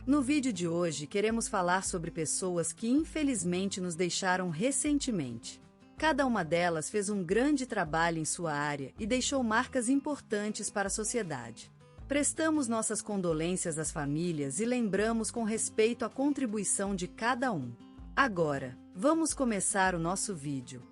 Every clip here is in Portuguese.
No vídeo de hoje queremos falar sobre pessoas que infelizmente nos deixaram recentemente. Cada uma delas fez um grande trabalho em sua área e deixou marcas importantes para a sociedade. Prestamos nossas condolências às famílias e lembramos com respeito a contribuição de cada um. Agora, vamos começar o nosso vídeo.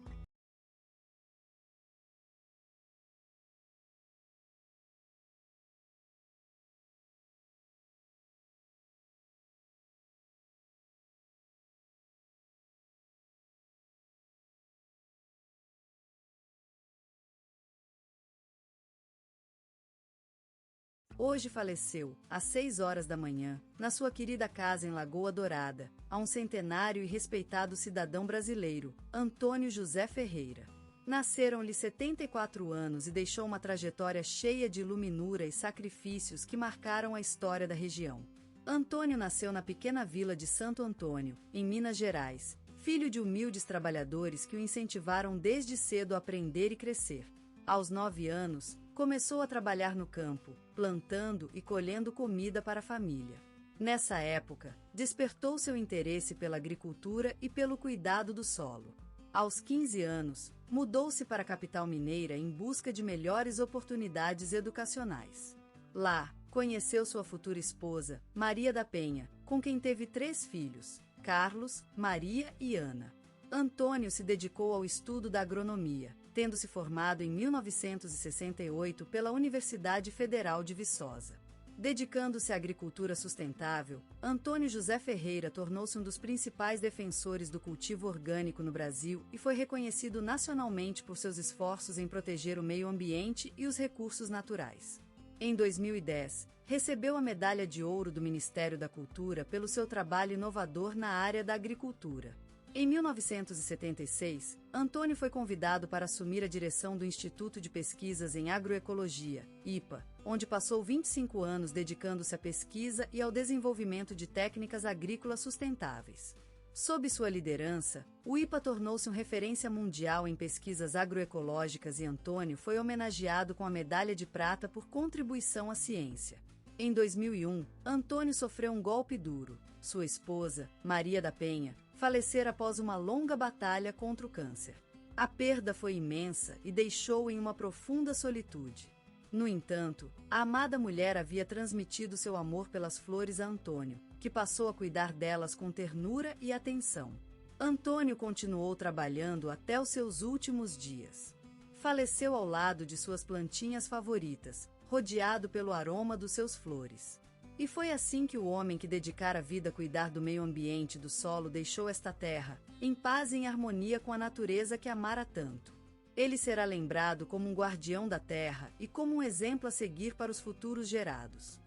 Hoje faleceu, às 6 horas da manhã, na sua querida casa em Lagoa Dourada, a um centenário e respeitado cidadão brasileiro, Antônio José Ferreira. Nasceram-lhe 74 anos e deixou uma trajetória cheia de iluminura e sacrifícios que marcaram a história da região. Antônio nasceu na pequena vila de Santo Antônio, em Minas Gerais, filho de humildes trabalhadores que o incentivaram desde cedo a aprender e crescer. Aos 9 anos, começou a trabalhar no campo, plantando e colhendo comida para a família. Nessa época, despertou seu interesse pela agricultura e pelo cuidado do solo. Aos 15 anos, mudou-se para a capital mineira em busca de melhores oportunidades educacionais. Lá, conheceu sua futura esposa, Maria da Penha, com quem teve 3 filhos, Carlos, Maria e Ana. Antônio se dedicou ao estudo da agronomia, tendo se formado em 1968 pela Universidade Federal de Viçosa. Dedicando-se à agricultura sustentável, Antônio José Ferreira tornou-se um dos principais defensores do cultivo orgânico no Brasil e foi reconhecido nacionalmente por seus esforços em proteger o meio ambiente e os recursos naturais. Em 2010, recebeu a Medalha de Ouro do Ministério da Cultura pelo seu trabalho inovador na área da agricultura. Em 1976, Antônio foi convidado para assumir a direção do Instituto de Pesquisas em Agroecologia, IPA, onde passou 25 anos dedicando-se à pesquisa e ao desenvolvimento de técnicas agrícolas sustentáveis. Sob sua liderança, o IPA tornou-se uma referência mundial em pesquisas agroecológicas e Antônio foi homenageado com a Medalha de Prata por contribuição à ciência. Em 2001, Antônio sofreu um golpe duro. Sua esposa, Maria da Penha, falecera após uma longa batalha contra o câncer. A perda foi imensa e deixou-o em uma profunda solitude. No entanto, a amada mulher havia transmitido seu amor pelas flores a Antônio, que passou a cuidar delas com ternura e atenção. Antônio continuou trabalhando até os seus últimos dias. Faleceu ao lado de suas plantinhas favoritas, rodeado pelo aroma dos seus flores. E foi assim que o homem que dedicara a vida a cuidar do meio ambiente e do solo deixou esta terra, em paz e em harmonia com a natureza que amara tanto. Ele será lembrado como um guardião da terra e como um exemplo a seguir para os futuros gerados.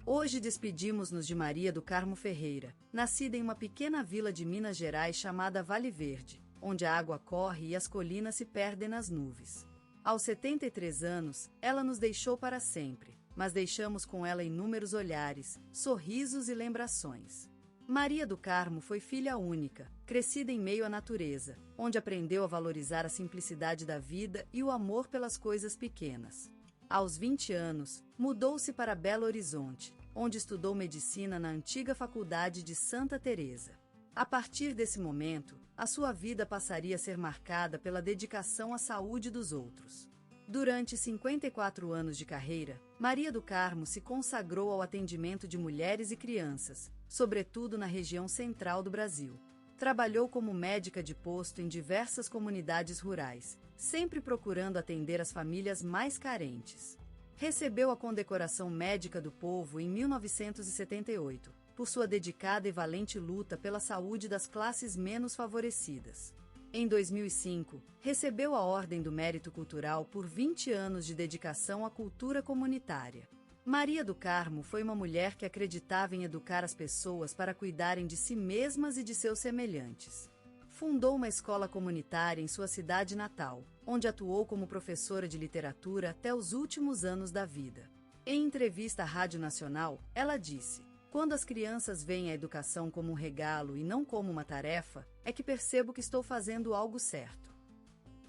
Hoje despedimos-nos de Maria do Carmo Ferreira, nascida em uma pequena vila de Minas Gerais chamada Vale Verde, onde a água corre e as colinas se perdem nas nuvens. Aos 73 anos, ela nos deixou para sempre, mas deixamos com ela inúmeros olhares, sorrisos e lembrações. Maria do Carmo foi filha única, crescida em meio à natureza, onde aprendeu a valorizar a simplicidade da vida e o amor pelas coisas pequenas. Aos 20 anos, mudou-se para Belo Horizonte, onde estudou medicina na antiga Faculdade de Santa Teresa. A partir desse momento, a sua vida passaria a ser marcada pela dedicação à saúde dos outros. Durante 54 anos de carreira, Maria do Carmo se consagrou ao atendimento de mulheres e crianças, sobretudo na região central do Brasil. Trabalhou como médica de posto em diversas comunidades rurais, sempre procurando atender as famílias mais carentes. Recebeu a Condecoração Médica do Povo em 1978. Por sua dedicada e valente luta pela saúde das classes menos favorecidas. Em 2005, recebeu a Ordem do Mérito Cultural por 20 anos de dedicação à cultura comunitária. Maria do Carmo foi uma mulher que acreditava em educar as pessoas para cuidarem de si mesmas e de seus semelhantes. Fundou uma escola comunitária em sua cidade natal, onde atuou como professora de literatura até os últimos anos da vida. Em entrevista à Rádio Nacional, ela disse: "Quando as crianças veem a educação como um regalo e não como uma tarefa, é que percebo que estou fazendo algo certo."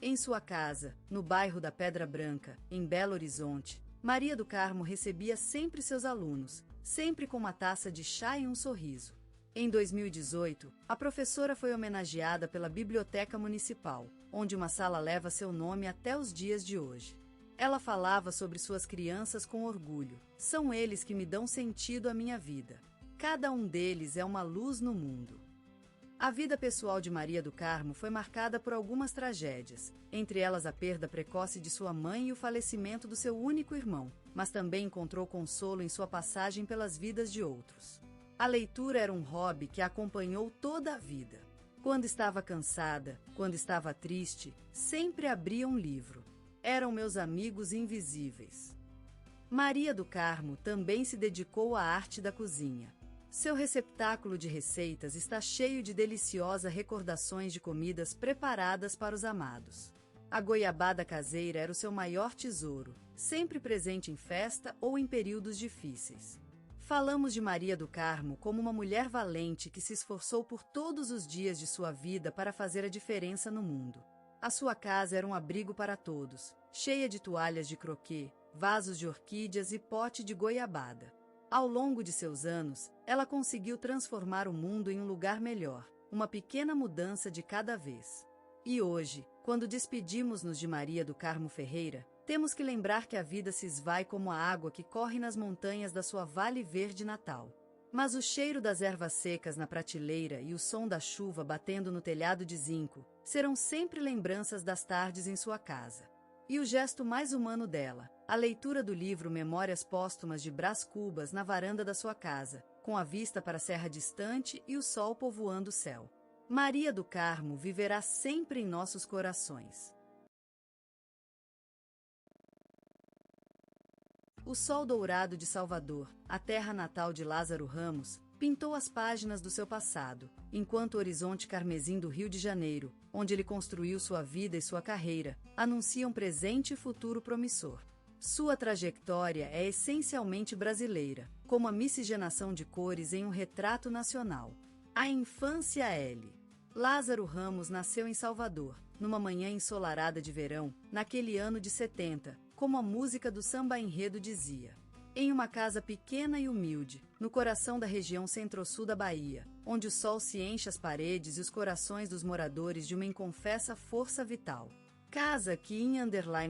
Em sua casa, no bairro da Pedra Branca, em Belo Horizonte, Maria do Carmo recebia sempre seus alunos, sempre com uma taça de chá e um sorriso. Em 2018, a professora foi homenageada pela Biblioteca Municipal, onde uma sala leva seu nome até os dias de hoje. Ela falava sobre suas crianças com orgulho. São eles que me dão sentido à minha vida. Cada um deles é uma luz no mundo. A vida pessoal de Maria do Carmo foi marcada por algumas tragédias, entre elas a perda precoce de sua mãe e o falecimento do seu único irmão, mas também encontrou consolo em sua passagem pelas vidas de outros. A leitura era um hobby que a acompanhou toda a vida. Quando estava cansada, quando estava triste, sempre abria um livro. Eram meus amigos invisíveis. Maria do Carmo também se dedicou à arte da cozinha. Seu receptáculo de receitas está cheio de deliciosas recordações de comidas preparadas para os amados. A goiabada caseira era o seu maior tesouro, sempre presente em festa ou em períodos difíceis. Falamos de Maria do Carmo como uma mulher valente que se esforçou por todos os dias de sua vida para fazer a diferença no mundo. A sua casa era um abrigo para todos, cheia de toalhas de croquet, vasos de orquídeas e pote de goiabada. Ao longo de seus anos, ela conseguiu transformar o mundo em um lugar melhor, uma pequena mudança de cada vez. E hoje, quando despedimos-nos de Maria do Carmo Ferreira, temos que lembrar que a vida se esvai como a água que corre nas montanhas da sua Vale Verde natal. Mas o cheiro das ervas secas na prateleira e o som da chuva batendo no telhado de zinco serão sempre lembranças das tardes em sua casa. E o gesto mais humano dela, a leitura do livro Memórias Póstumas de Brás Cubas na varanda da sua casa, com a vista para a serra distante e o sol povoando o céu. Maria do Carmo viverá sempre em nossos corações. O sol dourado de Salvador, a terra natal de Lázaro Ramos, pintou as páginas do seu passado, enquanto o horizonte carmesim do Rio de Janeiro, onde ele construiu sua vida e sua carreira, anunciam presente e futuro promissor. Sua trajetória é essencialmente brasileira, como a miscigenação de cores em um retrato nacional. A infância L. Lázaro Ramos nasceu em Salvador, numa manhã ensolarada de verão, naquele ano de 70, como a música do samba-enredo dizia. Em uma casa pequena e humilde, no coração da região centro-sul da Bahia, onde o sol se enche as paredes e os corações dos moradores de uma inconfessa força vital. Casa que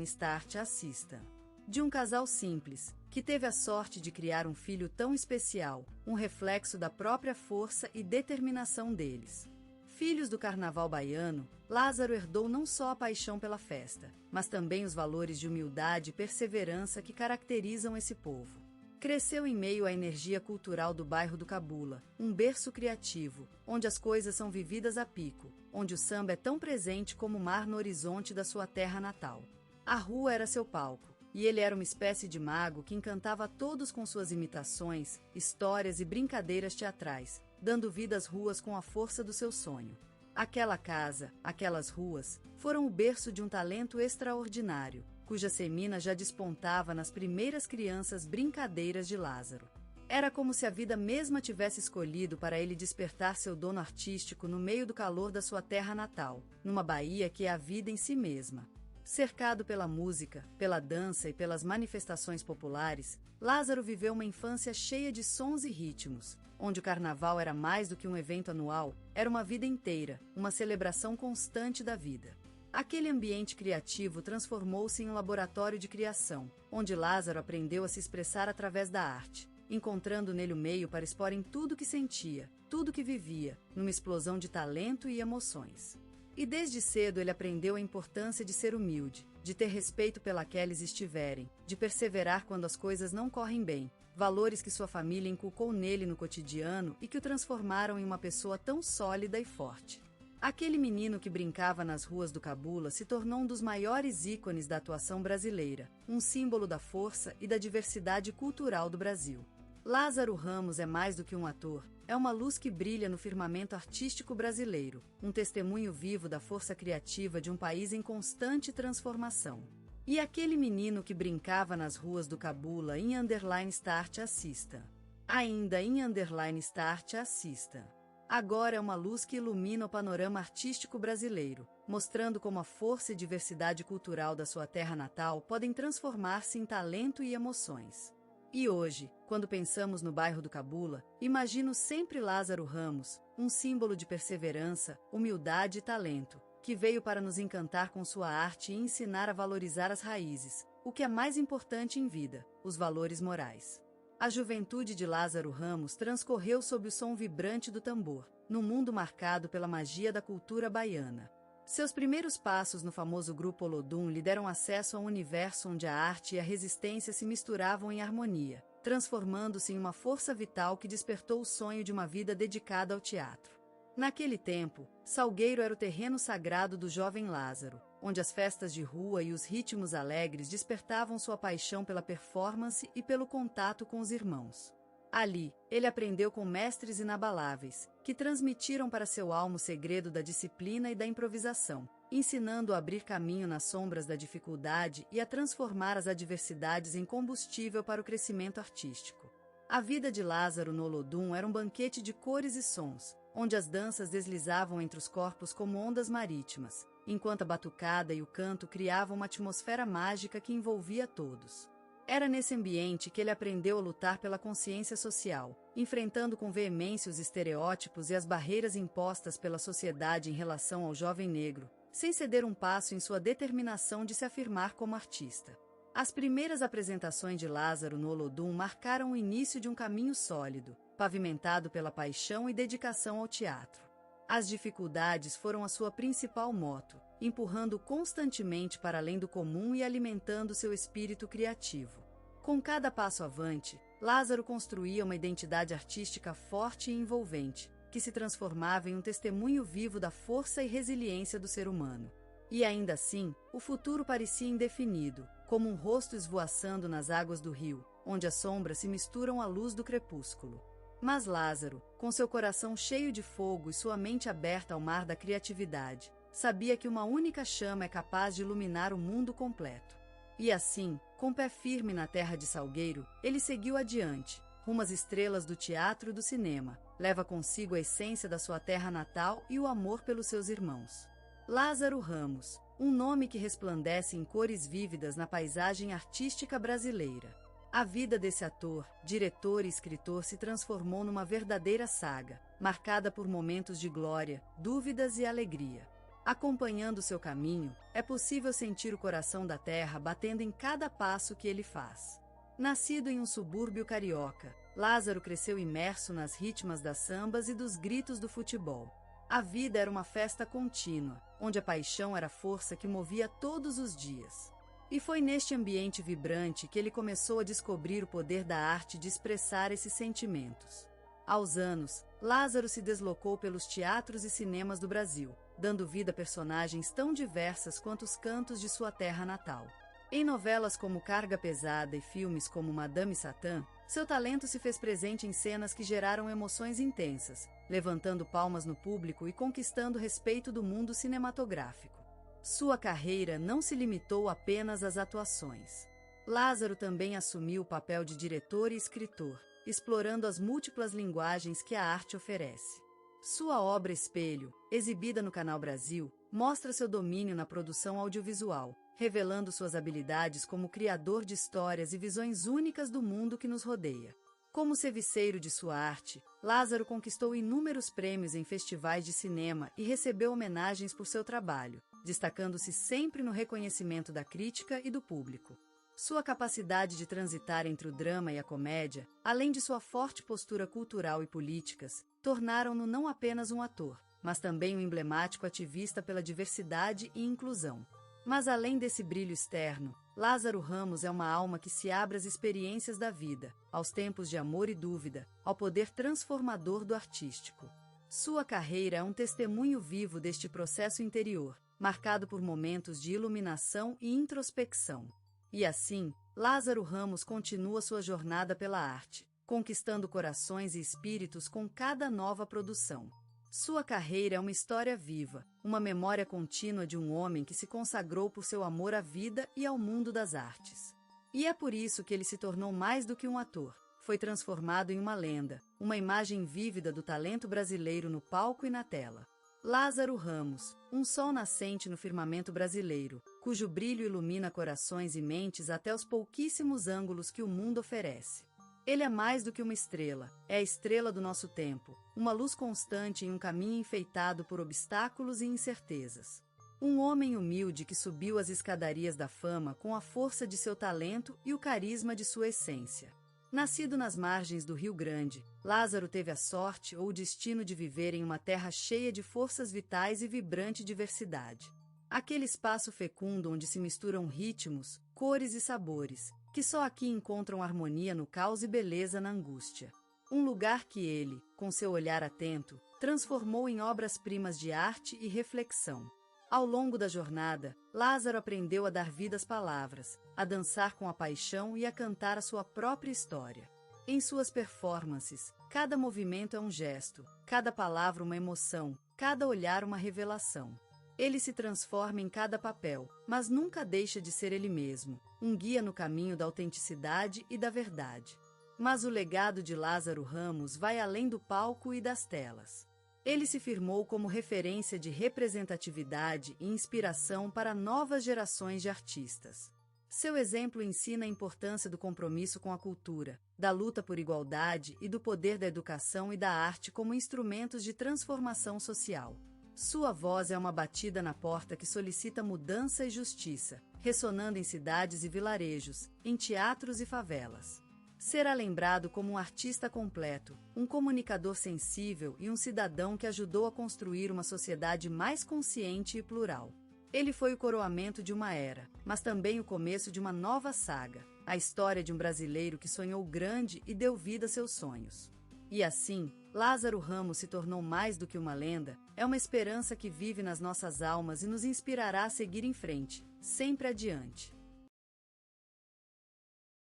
_start assista. De um casal simples, que teve a sorte de criar um filho tão especial, um reflexo da própria força e determinação deles. Filhos do carnaval baiano, Lázaro herdou não só a paixão pela festa, mas também os valores de humildade e perseverança que caracterizam esse povo. Cresceu em meio à energia cultural do bairro do Cabula, um berço criativo, onde as coisas são vividas a pico, onde o samba é tão presente como o mar no horizonte da sua terra natal. A rua era seu palco, e ele era uma espécie de mago que encantava a todos com suas imitações, histórias e brincadeiras teatrais, dando vida às ruas com a força do seu sonho. Aquela casa, aquelas ruas, foram o berço de um talento extraordinário, cuja semina já despontava nas primeiras crianças brincadeiras de Lázaro. Era como se a vida mesma tivesse escolhido para ele despertar seu dono artístico no meio do calor da sua terra natal, numa Bahia que é a vida em si mesma. Cercado pela música, pela dança e pelas manifestações populares, Lázaro viveu uma infância cheia de sons e ritmos, onde o carnaval era mais do que um evento anual, era uma vida inteira, uma celebração constante da vida. Aquele ambiente criativo transformou-se em um laboratório de criação, onde Lázaro aprendeu a se expressar através da arte, encontrando nele o meio para expor em tudo que sentia, tudo que vivia, numa explosão de talento e emoções. E desde cedo ele aprendeu a importância de ser humilde, de ter respeito pelaqueles estiverem, de perseverar quando as coisas não correm bem, valores que sua família inculcou nele no cotidiano e que o transformaram em uma pessoa tão sólida e forte. Aquele menino que brincava nas ruas do Cabula se tornou um dos maiores ícones da atuação brasileira, um símbolo da força e da diversidade cultural do Brasil. Lázaro Ramos é mais do que um ator, é uma luz que brilha no firmamento artístico brasileiro, um testemunho vivo da força criativa de um país em constante transformação. E aquele menino que brincava nas ruas do Cabula _start assista. Ainda _start assista. Agora é uma luz que ilumina o panorama artístico brasileiro, mostrando como a força e diversidade cultural da sua terra natal podem transformar-se em talento e emoções. E hoje, quando pensamos no bairro do Cabula, imagino sempre Lázaro Ramos, um símbolo de perseverança, humildade e talento, que veio para nos encantar com sua arte e ensinar a valorizar as raízes, o que é mais importante em vida, os valores morais. A juventude de Lázaro Ramos transcorreu sob o som vibrante do tambor, num mundo marcado pela magia da cultura baiana. Seus primeiros passos no famoso grupo Olodum lhe deram acesso a um universo onde a arte e a resistência se misturavam em harmonia, transformando-se em uma força vital que despertou o sonho de uma vida dedicada ao teatro. Naquele tempo, Salgueiro era o terreno sagrado do jovem Lázaro, onde as festas de rua e os ritmos alegres despertavam sua paixão pela performance e pelo contato com os irmãos. Ali, ele aprendeu com mestres inabaláveis, que transmitiram para seu alma o segredo da disciplina e da improvisação, ensinando a abrir caminho nas sombras da dificuldade e a transformar as adversidades em combustível para o crescimento artístico. A vida de Lázaro no Olodum era um banquete de cores e sons, onde as danças deslizavam entre os corpos como ondas marítimas, enquanto a batucada e o canto criavam uma atmosfera mágica que envolvia todos. Era nesse ambiente que ele aprendeu a lutar pela consciência social, enfrentando com veemência os estereótipos e as barreiras impostas pela sociedade em relação ao jovem negro, sem ceder um passo em sua determinação de se afirmar como artista. As primeiras apresentações de Lázaro no Olodum marcaram o início de um caminho sólido, pavimentado pela paixão e dedicação ao teatro. As dificuldades foram a sua principal moto, empurrando constantemente para além do comum e alimentando seu espírito criativo. Com cada passo avante, Lázaro construía uma identidade artística forte e envolvente, que se transformava em um testemunho vivo da força e resiliência do ser humano. E ainda assim, o futuro parecia indefinido, como um rosto esvoaçando nas águas do rio, onde as sombras se misturam à luz do crepúsculo. Mas Lázaro, com seu coração cheio de fogo e sua mente aberta ao mar da criatividade, sabia que uma única chama é capaz de iluminar o mundo completo. E assim, com pé firme na terra de Salgueiro, ele seguiu adiante, rumo às estrelas do teatro e do cinema, leva consigo a essência da sua terra natal e o amor pelos seus irmãos. Lázaro Ramos, um nome que resplandece em cores vívidas na paisagem artística brasileira. A vida desse ator, diretor e escritor se transformou numa verdadeira saga, marcada por momentos de glória, dúvidas e alegria. Acompanhando seu caminho, é possível sentir o coração da terra batendo em cada passo que ele faz. Nascido em um subúrbio carioca, Lázaro cresceu imerso nas ritmas das sambas e dos gritos do futebol. A vida era uma festa contínua, onde a paixão era a força que movia todos os dias. E foi neste ambiente vibrante que ele começou a descobrir o poder da arte de expressar esses sentimentos. Aos anos, Lázaro se deslocou pelos teatros e cinemas do Brasil, dando vida a personagens tão diversas quanto os cantos de sua terra natal. Em novelas como Carga Pesada e filmes como Madame Satã, seu talento se fez presente em cenas que geraram emoções intensas, levantando palmas no público e conquistando o respeito do mundo cinematográfico. Sua carreira não se limitou apenas às atuações. Lázaro também assumiu o papel de diretor e escritor, explorando as múltiplas linguagens que a arte oferece. Sua obra Espelho, exibida no Canal Brasil, mostra seu domínio na produção audiovisual, revelando suas habilidades como criador de histórias e visões únicas do mundo que nos rodeia. Como serviceiro de sua arte, Lázaro conquistou inúmeros prêmios em festivais de cinema e recebeu homenagens por seu trabalho, destacando-se sempre no reconhecimento da crítica e do público. Sua capacidade de transitar entre o drama e a comédia, além de sua forte postura cultural e políticas, tornaram-no não apenas um ator, mas também um emblemático ativista pela diversidade e inclusão. Mas além desse brilho externo, Lázaro Ramos é uma alma que se abre às experiências da vida, aos tempos de amor e dúvida, ao poder transformador do artístico. Sua carreira é um testemunho vivo deste processo interior, marcado por momentos de iluminação e introspecção. E assim, Lázaro Ramos continua sua jornada pela arte, conquistando corações e espíritos com cada nova produção. Sua carreira é uma história viva, uma memória contínua de um homem que se consagrou por seu amor à vida e ao mundo das artes. E é por isso que ele se tornou mais do que um ator, foi transformado em uma lenda, uma imagem vívida do talento brasileiro no palco e na tela. Lázaro Ramos, um sol nascente no firmamento brasileiro, cujo brilho ilumina corações e mentes até os pouquíssimos ângulos que o mundo oferece. Ele é mais do que uma estrela, é a estrela do nosso tempo, uma luz constante em um caminho enfeitado por obstáculos e incertezas. Um homem humilde que subiu as escadarias da fama com a força de seu talento e o carisma de sua essência. Nascido nas margens do Rio Grande, Lázaro teve a sorte ou o destino de viver em uma terra cheia de forças vitais e vibrante diversidade. Aquele espaço fecundo onde se misturam ritmos, cores e sabores, que só aqui encontram harmonia no caos e beleza na angústia. Um lugar que ele, com seu olhar atento, transformou em obras-primas de arte e reflexão. Ao longo da jornada, Lázaro aprendeu a dar vida às palavras, a dançar com a paixão e a cantar a sua própria história. Em suas performances, cada movimento é um gesto, cada palavra uma emoção, cada olhar uma revelação. Ele se transforma em cada papel, mas nunca deixa de ser ele mesmo, um guia no caminho da autenticidade e da verdade. Mas o legado de Lázaro Ramos vai além do palco e das telas. Ele se firmou como referência de representatividade e inspiração para novas gerações de artistas. Seu exemplo ensina a importância do compromisso com a cultura, da luta por igualdade e do poder da educação e da arte como instrumentos de transformação social. Sua voz é uma batida na porta que solicita mudança e justiça, ressonando em cidades e vilarejos, em teatros e favelas. Será lembrado como um artista completo, um comunicador sensível e um cidadão que ajudou a construir uma sociedade mais consciente e plural. Ele foi o coroamento de uma era, mas também o começo de uma nova saga, a história de um brasileiro que sonhou grande e deu vida a seus sonhos. E assim, Lázaro Ramos se tornou mais do que uma lenda, é uma esperança que vive nas nossas almas e nos inspirará a seguir em frente, sempre adiante.